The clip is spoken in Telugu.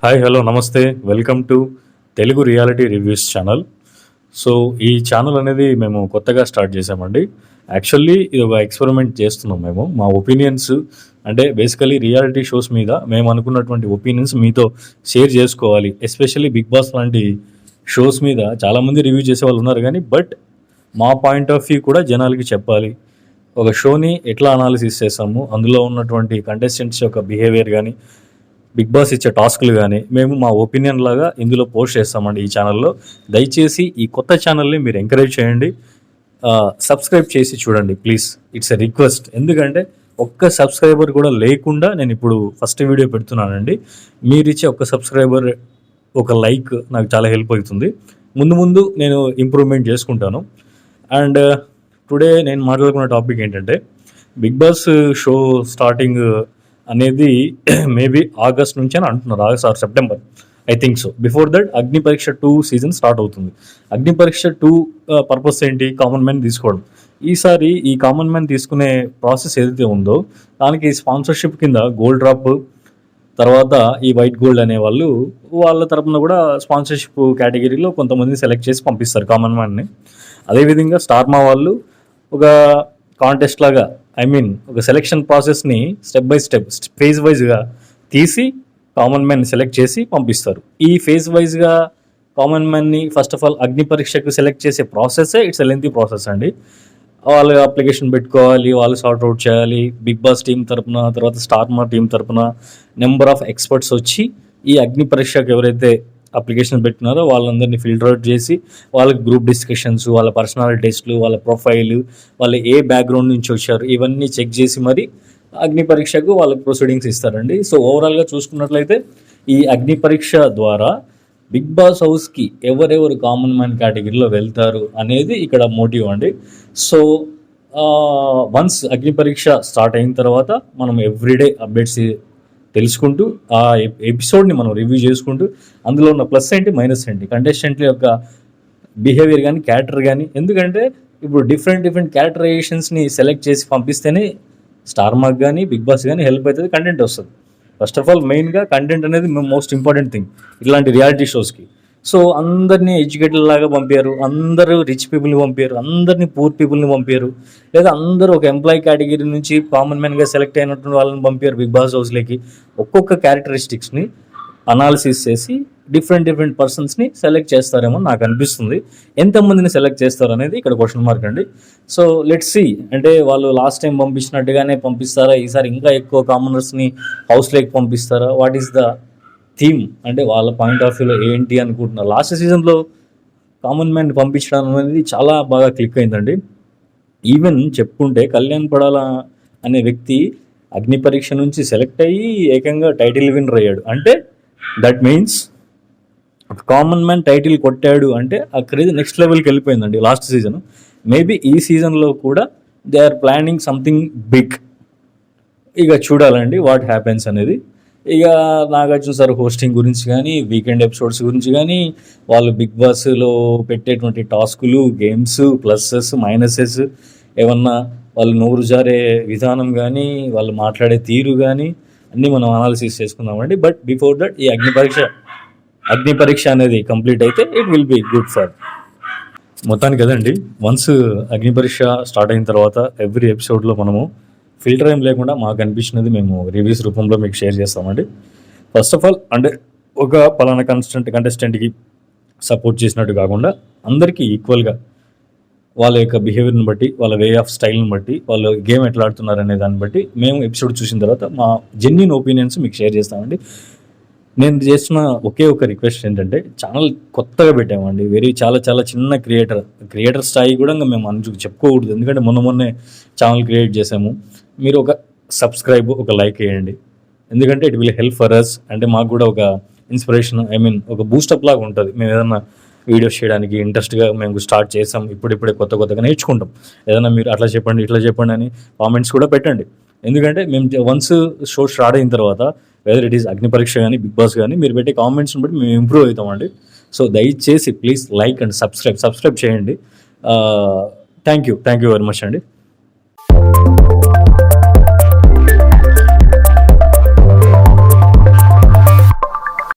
హాయ్ హలో నమస్తే welcome to Telugu reality reviews channel. So ఈ ఛానల్ అనేది మేము కొత్తగా స్టార్ట్ చేసామండి. యాక్చువల్లీ ఇది ఒక ఎక్స్పెరిమెంట్ చేస్తున్నాం. మేము మా ఒపీనియన్స్ అంటే బేసికలీ రియాలిటీ షోస్ మీద మేము అనుకున్నటువంటి ఒపీనియన్స్ మీతో షేర్ చేసుకోవాలి. ఎస్పెషల్లీ బిగ్ బాస్ లాంటి షోస్ మీద చాలామంది రివ్యూ చేసే వాళ్ళు ఉన్నారు, కానీ బట్ మా పాయింట్ ఆఫ్ వ్యూ కూడా జనాలకి చెప్పాలి. ఒక షోని ఎట్లా అనాలిసిస్ చేస్తాము, అందులో ఉన్నటువంటి కంటెస్టెంట్స్ యొక్క బిహేవియర్ కానీ, బిగ్ బాస్ ఇచ్చే టాస్క్లు కానీ మేము మా ఒపీనియన్ లాగా ఇందులో పోస్ట్ చేస్తామండి ఈ ఛానల్లో. దయచేసి ఈ కొత్త ఛానల్ని మీరు ఎంకరేజ్ చేయండి, సబ్స్క్రైబ్ చేసి చూడండి ప్లీజ్. It's a request. ఎందుకంటే ఒక్క సబ్స్క్రైబర్ కూడా లేకుండా నేను ఇప్పుడు ఫస్ట్ వీడియో పెడుతున్నానండి. మీరు ఇచ్చే ఒక్క సబ్స్క్రైబర్, ఒక లైక్ నాకు చాలా హెల్ప్ అవుతుంది. ముందు ముందు నేను ఇంప్రూవ్మెంట్ చేసుకుంటాను. అండ్ టుడే నేను మాట్లాడుకున్న టాపిక్ ఏంటంటే, బిగ్ బాస్ షో స్టార్టింగ్ అనేది మేబీ ఆగస్ట్ నుంచి అని అంటున్నారు, August or September, I think so. Before that అగ్ని పరీక్ష 2 సీజన్ స్టార్ట్ అవుతుంది. అగ్ని పరీక్ష 2 పర్పస్ ఏంటి? కామన్ మ్యాన్ తీసుకోవడం. ఈసారి ఈ కామన్ మ్యాన్ తీసుకునే ప్రాసెస్ ఏదైతే ఉందో దానికి స్పాన్సర్షిప్ కింద గోల్డ్ డ్రాప్, తర్వాత ఈ వైట్ గోల్డ్ అనే వాళ్ళు వాళ్ళ తరపున కూడా స్పాన్సర్షిప్ కేటగిరీలో కొంతమంది సెలెక్ట్ చేసి పంపిస్తారు కామన్ మ్యాన్ని. అదేవిధంగా స్టార్మా వాళ్ళు ఒక కాంటెస్ట్ లాగా, ఒక సెలెక్షన్ ప్రాసెస్ని స్టెప్ బై స్టెప్, ఫేజ్ వైజ్గా తీసి కామన్ మ్యాన్ని సెలెక్ట్ చేసి పంపిస్తారు. ఈ ఫేజ్ వైజ్గా కామన్ మ్యాన్ని ఫస్ట్ ఆఫ్ ఆల్ అగ్ని పరీక్షకు సెలెక్ట్ చేసే ప్రాసెసే ఇట్స్ ఎ లెంతీ ప్రాసెస్ అండి. వాళ్ళు అప్లికేషన్ పెట్టుకోవాలి, వాళ్ళు సార్ట్అవుట్ చేయాలి. బిగ్ బాస్ టీం తరపున, తర్వాత స్టార్మా టీం తరపున నెంబర్ ఆఫ్ ఎక్స్పర్ట్స్ వచ్చి ఈ అగ్ని పరీక్షకు ఎవరైతే అప్లికేషన్ పెట్టినారో వాళ్ళందరినీ ఫిల్టర్ అవుట్ చేసి వాళ్ళకి గ్రూప్ డిస్కషన్స్, వాళ్ళ పర్సనాలిటీ టెస్ట్లు, వాళ్ళ ప్రొఫైల్, వాళ్ళు ఏ బ్యాక్గ్రౌండ్ నుంచి వచ్చారు, ఇవన్నీ చెక్ చేసి మరి అగ్ని పరీక్షకు వాళ్ళకి ప్రొసీడింగ్స్ ఇస్తారండి. సో ఓవరాల్గా చూసుకున్నట్లయితే ఈ అగ్ని పరీక్ష ద్వారా బిగ్ బాస్ హౌస్కి ఎవరెవరు కామన్ మ్యాన్ కేటగిరీలో వెళ్తారు అనేది ఇక్కడ మోటివ్ అండి. సో వన్స్ అగ్ని పరీక్ష స్టార్ట్ అయిన తర్వాత మనం ఎవ్రీడే అప్డేట్స్ తెలుసుకుంటూ ఆ ఎపిసోడ్ని మనం రివ్యూ చేసుకుంటూ అందులో ఉన్న ప్లస్ ఏంటి, మైనస్ ఏంటి, కంటెస్టెంట్ల యొక్క బిహేవియర్ కానీ, క్యారెక్టర్ కానీ. ఎందుకంటే ఇప్పుడు డిఫరెంట్ క్యారెక్టరైజేషన్స్ని సెలెక్ట్ చేసి పంపిస్తేనే స్టార్ మార్క్ కానీ, బిగ్ బాస్ కానీ హెల్ప్ అవుతుంది, కంటెంట్ వస్తుంది. ఫస్ట్ ఆఫ్ ఆల్ మెయిన్గా కంటెంట్ అనేది మోస్ట్ ఇంపార్టెంట్ థింగ్ ఇట్లాంటి రియాలిటీ షోస్కి. సో అందరినీ ఎడ్యుకేటెడ్ లాగా పంపారు, అందరూ రిచ్ పీపుల్ని పంపారు, అందరినీ పూర్ పీపుల్ని పంపారు, లేదా అందరూ ఒక ఎంప్లాయీ కేటగిరీ నుంచి కామన్ మ్యాన్గా సెలెక్ట్ అయినటువంటి వాళ్ళని పంపారు బిగ్ బాస్ హౌస్లోకి. ఒక్కొక్క క్యారెక్టరిస్టిక్స్ని అనాలిసిస్ చేసి డిఫరెంట్ పర్సన్స్ని సెలెక్ట్ చేస్తారేమో నాకు అనిపిస్తుంది. ఎంతమందిని సెలెక్ట్ చేస్తారు అనేది ఇక్కడ క్వశ్చన్ మార్క్ అండి. So let's see. అంటే వాళ్ళు లాస్ట్ టైం పంపించినట్టుగానే పంపిస్తారా, ఈసారి ఇంకా ఎక్కువ కామనర్స్ని హౌస్లోకి పంపిస్తారా, వాట్ ఈస్ ద థీమ్, అంటే వాళ్ళ పాయింట్ ఆఫ్ వ్యూలో ఏంటి అనుకుంటున్నారు. లాస్ట్ సీజన్లో కామన్ మ్యాన్ పంపించడం అనేది చాలా బాగా క్లిక్ అయిందండి. ఈవెన్ చెప్పుకుంటే కళ్యాణ్ పడాల అనే వ్యక్తి అగ్ని పరీక్ష నుంచి సెలెక్ట్ అయ్యి ఏకంగా టైటిల్ విన్నర్ అయ్యాడు. అంటే that means common man title కొట్టాడు అంటే ఆ క్రేజ్ నెక్స్ట్ లెవెల్కి వెళ్ళిపోయిందండి లాస్ట్ సీజన్. మేబీ ఈ సీజన్లో కూడా they are planning something big. ఇక చూడాలండి వాట్ హ్యాపెన్స్ అనేది. ఇక నాగార్జున సార్ హోస్టింగ్ గురించి కానీ, వీకెండ్ ఎపిసోడ్స్ గురించి కానీ, వాళ్ళు బిగ్ బాస్లో పెట్టేటువంటి టాస్కులు, గేమ్స్, ప్లస్సెస్, మైనసెస్, ఏమన్నా వాళ్ళు నోరు జారే విధానం కానీ, వాళ్ళు మాట్లాడే తీరు కానీ అన్నీ మనం అనాలిసిస్ చేసుకుందామండి. బట్ బిఫోర్ దట్ ఈ అగ్ని పరీక్ష అనేది కంప్లీట్ అయితే it will be good for మొత్తానికి కదండి. వన్స్ అగ్ని పరీక్ష స్టార్ట్ అయిన తర్వాత ఎవ్రీ ఎపిసోడ్లో మనము ఫిల్టర్ ఏం లేకుండా మాకు అనిపించినది మేము రివ్యూస్ రూపంలో మీకు షేర్ చేస్తామండి. ఫస్ట్ ఆఫ్ ఆల్ అంటే ఒక పలానా కంటెస్టెంట్కి సపోర్ట్ చేసినట్టు కాకుండా అందరికీ ఈక్వల్గా వాళ్ళ యొక్క బిహేవియర్ని బట్టి, వాళ్ళ వే ఆఫ్ స్టైల్ని బట్టి, వాళ్ళు గేమ్ ఎట్లా ఆడుతున్నారు అనే దాన్ని బట్టి మేము ఎపిసోడ్ చూసిన తర్వాత మా జెన్యూన్ ఒపీనియన్స్ మీకు షేర్ చేస్తామండి. నేను చేస్తున్న ఒకే ఒక రిక్వెస్ట్ ఏంటంటే, ఛానల్ కొత్తగా పెట్టామండి, చాలా చిన్న క్రియేటర్ స్థాయి కూడా ఇంకా మేము చెప్పుకోకూడదు. ఎందుకంటే మొన్నే ఛానల్ క్రియేట్ చేసాము. మీరు ఒక సబ్స్క్రైబ్, ఒక లైక్ వేయండి. ఎందుకంటే it will help for us. అంటే మాకు కూడా ఒక ఇన్స్పిరేషన్, ఒక బూస్టప్ లాగా ఉంటుంది. మేము ఏదైనా వీడియోస్ చేయడానికి ఇంట్రెస్ట్గా మేము స్టార్ట్ చేసాం. ఇప్పుడిప్పుడే కొత్తగా నేర్చుకుంటాం. ఏదైనా మీరు అట్లా చెప్పండి, ఇట్లా చెప్పండి అని కామెంట్స్ కూడా పెట్టండి. ఎందుకంటే మేము వన్స్ షో స్టార్ట్ అయిన తర్వాత వెదర్ ఇట్ ఈస్ అగ్ని పరీక్ష కానీ, బిగ్ బాస్ కానీ, మీరు పెట్టే కామెంట్స్ని బట్టి మేము ఇంప్రూవ్ అవుతామండి. సో దయచేసి ప్లీజ్ లైక్ అండ్ సబ్స్క్రైబ్ చేయండి. థ్యాంక్ యూ వెరీ మచ్ అండి.